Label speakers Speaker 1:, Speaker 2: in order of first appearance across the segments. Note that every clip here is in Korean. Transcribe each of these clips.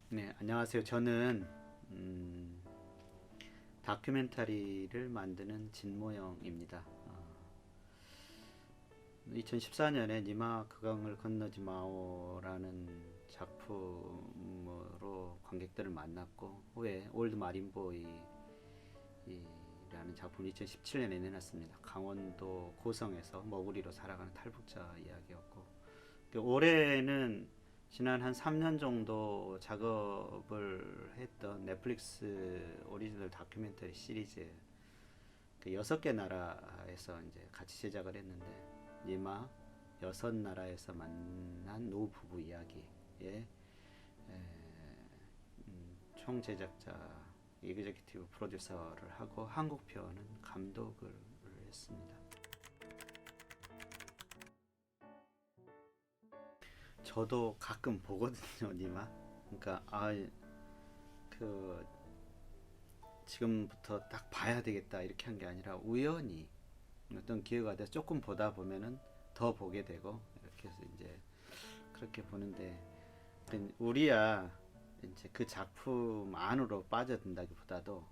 Speaker 1: 네, 안녕하세요. 저는 다큐멘터리를 만드는 진모영입니다. 2014년에 니마 그강을 건너지 마오라는 작품으로 관객들을 만났고, 후에 올드 마린보이라는 작품을 2017년에 내놨습니다. 강원도 고성에서 머구리로 살아가는 탈북자 이야기였고, 올해는 지난 한 3년 정도 작업을 했던 넷플릭스 오리지널 다큐멘터리 시리즈 그 6개 나라에서 이제 같이 제작을 했는데, 니마 6나라에서 만난 노부부 이야기의 총 제작자 이그제큐티브 프로듀서를 하고 한국 편은 감독을 했습니다. 저도 가끔 보거든요, 니마. 그러니까 그 지금부터 딱 봐야 되겠다 이렇게 한 게 아니라 우연히 어떤 기회가 돼서 조금 보다 보면은 더 보게 되고, 이렇게 해서 이제 그렇게 보는데, 우리야 이제 그 작품 안으로 빠져든다기보다도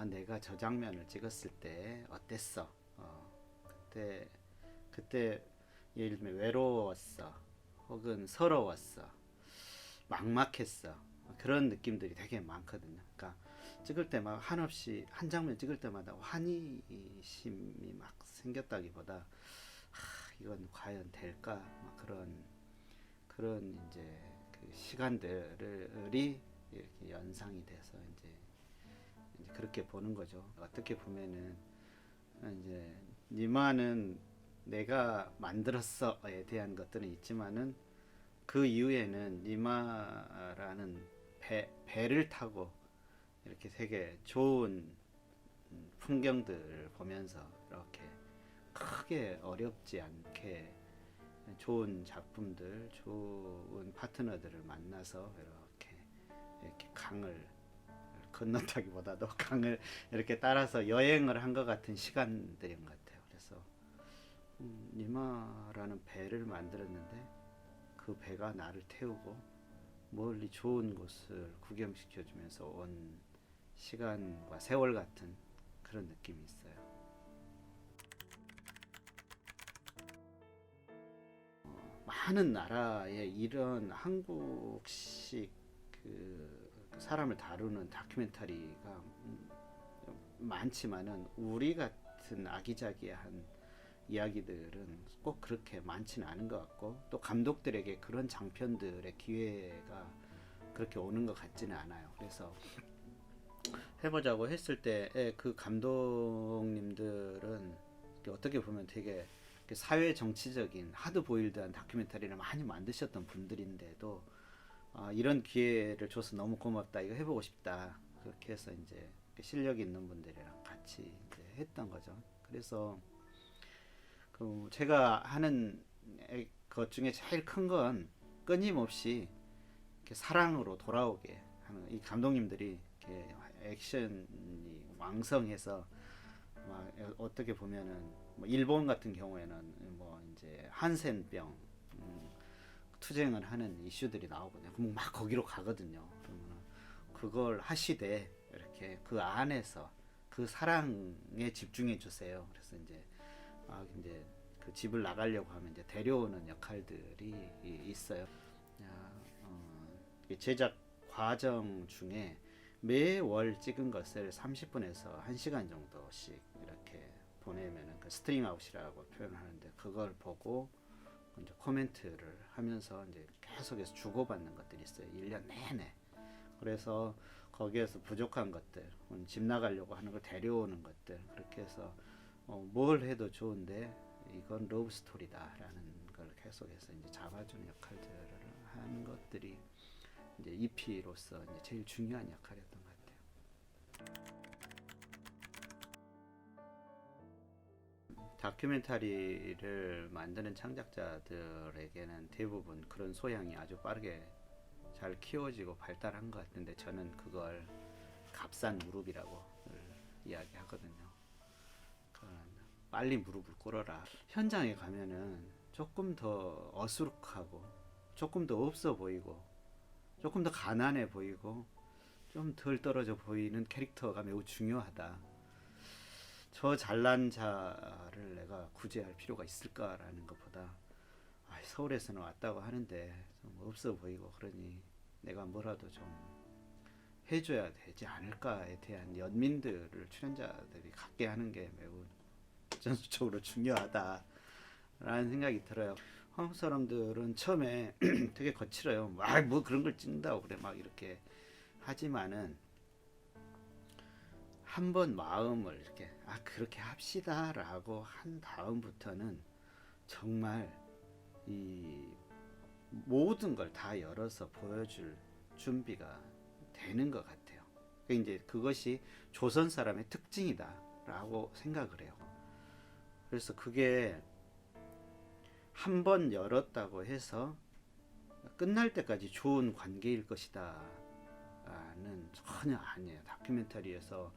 Speaker 1: 내가 저 장면을 찍었을 때 어땠어? 그때 그때 예를 들면 외로웠어, 혹은 서러웠어, 막막했어, 그런 느낌들이 되게 많거든요. 그러니까 찍을 때 막 한없이 한 장면 찍을 때마다 환희심이 막 생겼다기보다 이건 과연 될까, 막 그런 이제 그 시간들이 이렇게 연상이 돼서 이제 그렇게 보는 거죠. 어떻게 보면은 이제 니마는 내가 만들었어에 대한 것들은 있지만은, 그 이후에는 니마라는 배를 타고 이렇게 되게 좋은 풍경들을 보면서 이렇게 크게 어렵지 않게 좋은 작품들, 좋은 파트너들을 만나서 이렇게 강을 건넜다기보다도 강을 이렇게 따라서 여행을 한 것 같은 시간들인 것 같아요. 그래서 니마라는 배를 만들었는데, 그 배가 나를 태우고 멀리 좋은 곳을 구경시켜주면서 온 시간과 세월 같은 그런 느낌이 있어요. 많은 나라에 이런 한국식 그 사람을 다루는 다큐멘터리가 많지만은, 우리 같은 아기자기한 이야기들은 꼭 그렇게 많지는 않은 것 같고, 또 감독들에게 그런 장편들의 기회가 그렇게 오는 것 같지는 않아요. 그래서 해보자고 했을 때 그 감독님들은 어떻게 보면 되게 사회 정치적인 하드보일드한 다큐멘터리를 많이 만드셨던 분들인데도, 이런 기회를 줘서 너무 고맙다, 이거 해보고 싶다, 그렇게 해서 이제 실력 있는 분들이랑 같이 이제 했던 거죠. 그래서 그 제가 하는 것 중에 제일 큰 건 끊임없이 이렇게 사랑으로 돌아오게 하는, 이 감독님들이 이렇게 액션이 왕성해서 막 어떻게 보면은 뭐 일본 같은 경우에는 뭐 이제 한센병 투쟁을 하는 이슈들이 나오거든요. 그럼 막 거기로 가거든요. 그러면 그걸 하시되 이렇게 그 안에서 그 사랑에 집중해 주세요. 그래서 이제 그 집을 나가려고 하면 이제 데려오는 역할들이 있어요. 제작 과정 중에 매월 찍은 것을 30분에서 1시간 정도씩 이렇게 보내면은 그 스트링 아웃이라고 표현하는데, 그걸 보고 이제 코멘트를 하면서 이제 계속해서 주고받는 것들이 있어요. 1년 내내. 그래서 거기에서 부족한 것들, 집 나가려고 하는 걸 데려오는 것들, 그렇게 해서 뭘 해도 좋은데 이건 러브 스토리다라는 걸 계속해서 이제 잡아주는 역할들을 하는 것들이 이제 EP로서 이제 제일 중요한 역할이었던 것 같아요. 다큐멘터리를 만드는 창작자들에게는 대부분 그런 소양이 아주 빠르게 잘 키워지고 발달한 것 같은데, 저는 그걸 값싼 무릎이라고 이야기하거든요. 빨리 무릎을 꿇어라. 현장에 가면은 조금 더 어수룩하고 조금 더 없어 보이고 조금 더 가난해 보이고 좀 덜 떨어져 보이는 캐릭터가 매우 중요하다. 저 잘난 자를 내가 구제할 필요가 있을까라는 것보다 서울에서는 왔다고 하는데 좀 없어 보이고 그러니 내가 뭐라도 좀 해줘야 되지 않을까에 대한 연민들을 출연자들이 갖게 하는 게 매우 전술적으로 중요하다라는 생각이 들어요. 한국 사람들은 처음에 되게 거칠어요. 뭐 그런 걸 찍는다고 그래 막 이렇게 하지만은 한번 마음을 이렇게 그렇게 합시다라고 한 다음부터는 정말 이 모든 걸 다 열어서 보여줄 준비가 되는 것 같아요. 이제 그것이 조선 사람의 특징이다라고 생각을 해요. 그래서 그게 한 번 열었다고 해서 끝날 때까지 좋은 관계일 것이다 라는 전혀 아니에요. 다큐멘터리에서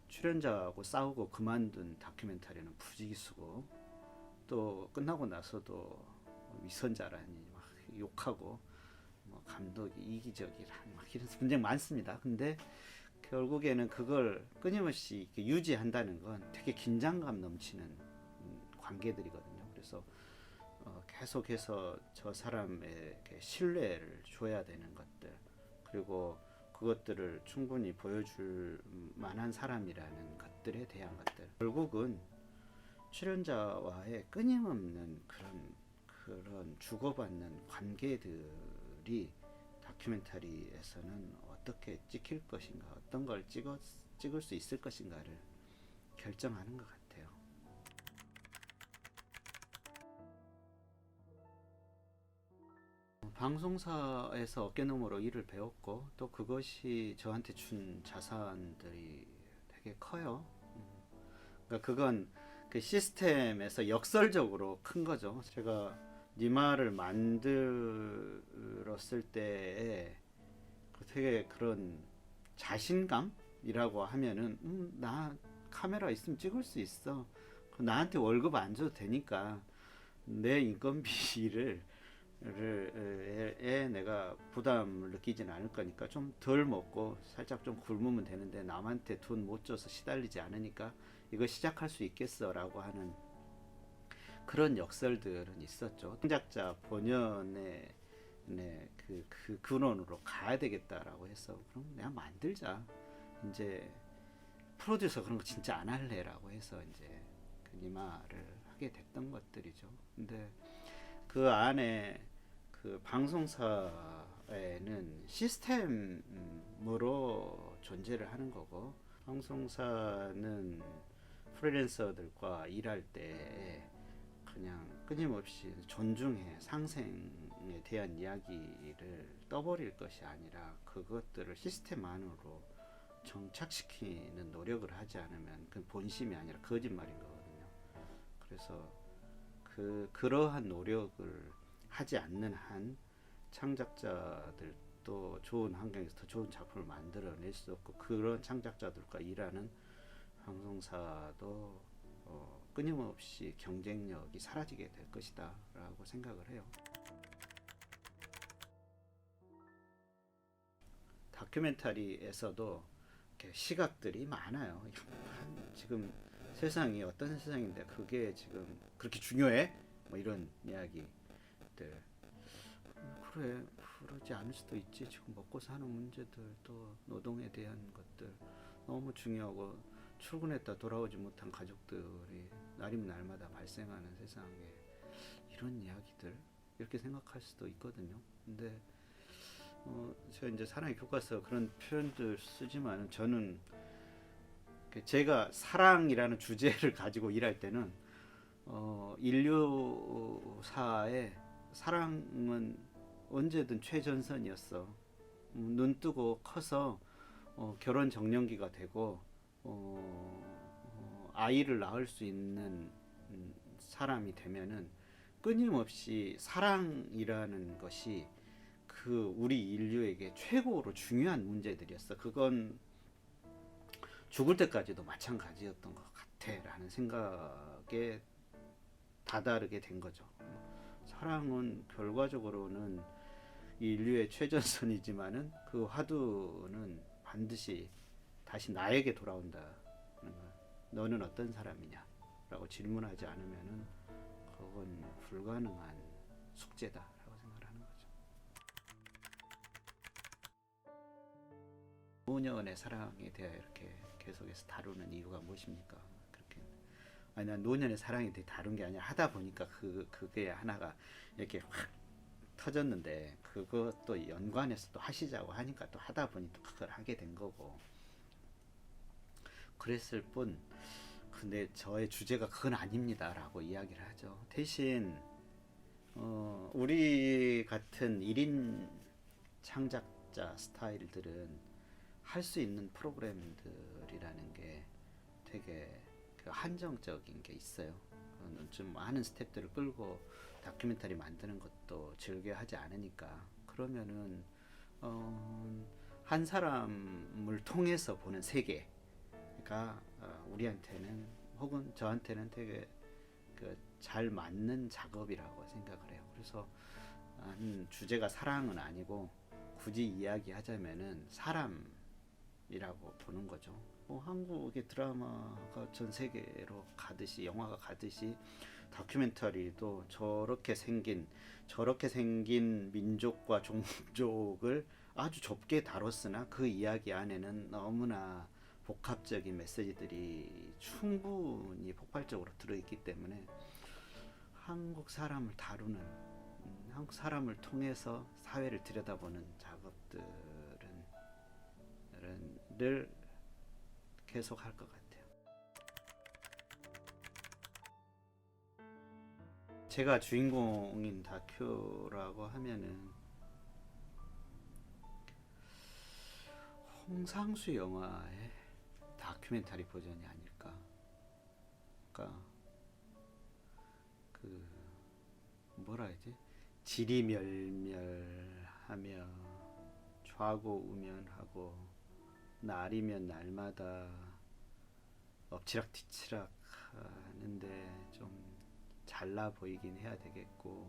Speaker 1: 출연자하고 싸우고 그만둔 다큐멘터리는 부지기수고, 또 끝나고 나서도 위선자라니 막 욕하고 감독이 이기적이라 막 이런 분쟁 많습니다. 근데 결국에는 그걸 끊임없이 유지한다는 건 되게 긴장감 넘치는 관계들이거든요. 그래서 계속해서 저 사람에게 신뢰를 줘야 되는 것들, 그리고 그것들을 충분히 보여줄 만한 사람이라는 것들에 대한 것들, 결국은 출연자와의 끊임없는 그런 주고받는 관계들이 다큐멘터리에서는 어떻게 찍힐 것인가, 어떤 걸 찍을 수 있을 것인가를 결정하는 것 같아요. 방송사에서 어깨너머로 일을 배웠고, 또 그것이 저한테 준 자산들이 되게 커요. 그러니까 그건 그 시스템에서 역설적으로 큰 거죠. 제가 니마를 만들었을 때에 되게 그런 자신감이라고 하면은 나 카메라 있으면 찍을 수 있어. 나한테 월급 안 줘도 되니까 내 인건비를 내가 부담을 느끼지는 않을 거니까 좀 덜 먹고 살짝 좀 굶으면 되는데 남한테 돈 못 줘서 시달리지 않으니까 이거 시작할 수 있겠어 라고 하는 그런 역설들은 있었죠. 창작자 본연의 그 근원으로 가야 되겠다라고 해서 그럼 내가 만들자, 이제 프로듀서 그런 거 진짜 안 할래 라고 해서 이제 그 니마를 하게 됐던 것들이죠. 근데 그 안에 그 방송사에는 시스템으로 존재를 하는 거고, 방송사는 프리랜서들과 일할 때 그냥 끊임없이 존중해 상생에 대한 이야기를 떠버릴 것이 아니라 그것들을 시스템 안으로 정착시키는 노력을 하지 않으면 그 본심이 아니라 거짓말인 거거든요. 그래서 그러한 노력을 하지 않는 한 창작자들도 좋은 환경에서 더 좋은 작품을 만들어낼 수 없고, 그런 창작자들과 일하는 방송사도 끊임없이 경쟁력이 사라지게 될 것이다 라고 생각을 해요. 다큐멘터리에서도 시각들이 많아요. 지금 세상이 어떤 세상인데 그게 지금 그렇게 중요해? 뭐 이런 이야기들. 그래, 그러지 않을 수도 있지. 지금 먹고 사는 문제들, 또 노동에 대한 것들 너무 중요하고, 출근했다 돌아오지 못한 가족들이 날이면 날마다 발생하는 세상에 이런 이야기들, 이렇게 생각할 수도 있거든요. 근데 제가 이제 사랑의 교과서 그런 표현들 쓰지만, 저는 제가 사랑이라는 주제를 가지고 일할 때는 인류사의 사랑은 언제든 최전선이었어. 눈 뜨고 커서 결혼 정년기가 되고 아이를 낳을 수 있는 사람이 되면은 끊임없이 사랑이라는 것이 그 우리 인류에게 최고로 중요한 문제들이었어. 그건 죽을 때까지도 마찬가지였던 것 같아라는 생각에 다다르게 된 거죠. 사랑은 결과적으로는 인류의 최전선이지만은 그 화두는 반드시 다시 나에게 돌아온다는 거. 너는 어떤 사람이냐라고 질문하지 않으면은 그건 불가능한 숙제다라고 생각하는 거죠. 노년의 사랑에 대해 이렇게 계속해서 다루는 이유가 무엇입니까? 그렇게 아니 난 노년의 사랑에 대해 다룬 게 아니라 하다 보니까 그게 하나가 이렇게 확 터졌는데 그것도 연관해서 또 하시자고 하니까 또 하다 보니 또 그걸 하게 된 거고 그랬을 뿐 근데 저의 주제가 그건 아닙니다라고 이야기를 하죠. 대신 우리 같은 1인 창작자 스타일들은 할 수 있는 프로그램들이라는 게 되게 그 한정적인 게 있어요. 좀 많은 스태프들을 끌고 다큐멘터리 만드는 것도 즐겨 하지 않으니까 그러면은 한 사람을 통해서 보는 세계가 우리한테는 혹은 저한테는 되게 잘 맞는 작업이라고 생각을 해요. 그래서 주제가 사랑은 아니고 굳이 이야기하자면은 사람이라고 보는 거죠. 한국의 드라마가 전 세계로 가듯이 영화가 가듯이 다큐멘터리도 저렇게 생긴 민족과 종족을 아주 좁게 다뤘으나 그 이야기 안에는 너무나 복합적인 메시지들이 충분히 폭발적으로 들어있기 때문에 한국 사람을 다루는 한국 사람을 통해서 사회를 들여다보는 작업들을 계속 할 것 같아요. 제가 주인공인 다큐라고 하면은 홍상수 영화의 다큐멘터리 버전이 아닐까. 그러니까 그 뭐라 해야지? 지리멸멸하며 좌고우면하고 날이면 날마다 엎치락뒤치락 하는데 좀 잘나 보이긴 해야 되겠고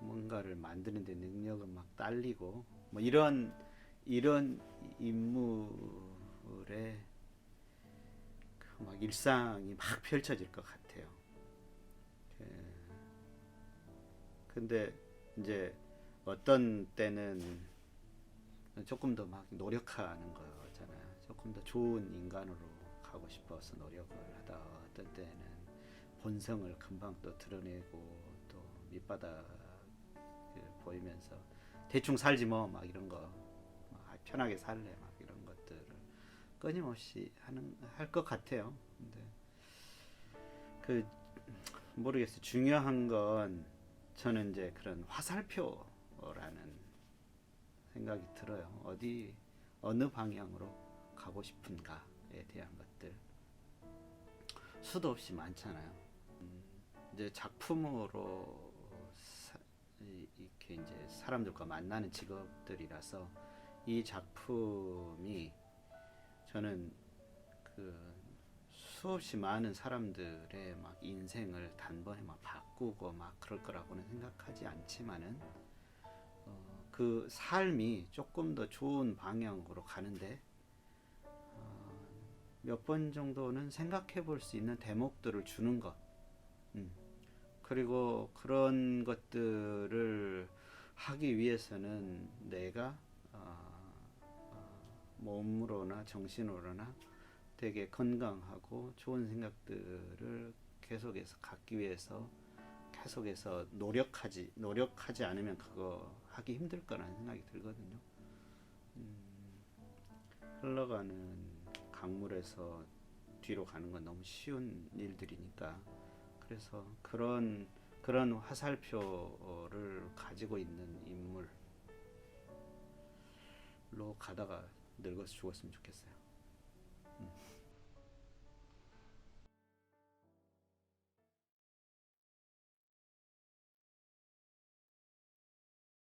Speaker 1: 뭔가를 만드는데 능력은 막 딸리고 뭐 이런 인물의 막 일상이 막 펼쳐질 것 같아요. 근데 이제 어떤 때는 조금 더 막 노력하는 거잖아요. 조금 더 좋은 인간으로 가고 싶어서 노력을 하다 어떤 때는 본성을 금방 또 드러내고 또 밑바닥 보이면서 대충 살지 뭐 막 이런 거 편하게 살래 막 이런 것들을 끊임없이 할 것 같아요. 근데 그 모르겠어요. 중요한 건 저는 이제 그런 화살표라는 생각이 들어요. 어느 방향으로 가고 싶은가에 대한 것들 수도 없이 많잖아요. 이제 작품으로 이렇게 이제 사람들과 만나는 직업들이라서 이 작품이 저는 그 수없이 많은 사람들의 막 인생을 단번에 막 바꾸고 막 그럴 거라고는 생각하지 않지만은 그 삶이 조금 더 좋은 방향으로 가는데 몇 번 정도는 생각해 볼 수 있는 대목들을 주는 것. 그리고 그런 것들을 하기 위해서는 내가 몸으로나 정신으로나 되게 건강하고 좋은 생각들을 계속해서 갖기 위해서 계속해서 노력하지 않으면 그거 하기 힘들 거라는 생각이 들거든요. 흘러가는 강물에서 뒤로 가는 건 너무 쉬운 일들이니까 그래서 그런 화살표를 가지고 있는 인물로 가다가 늙어서 죽었으면 좋겠어요.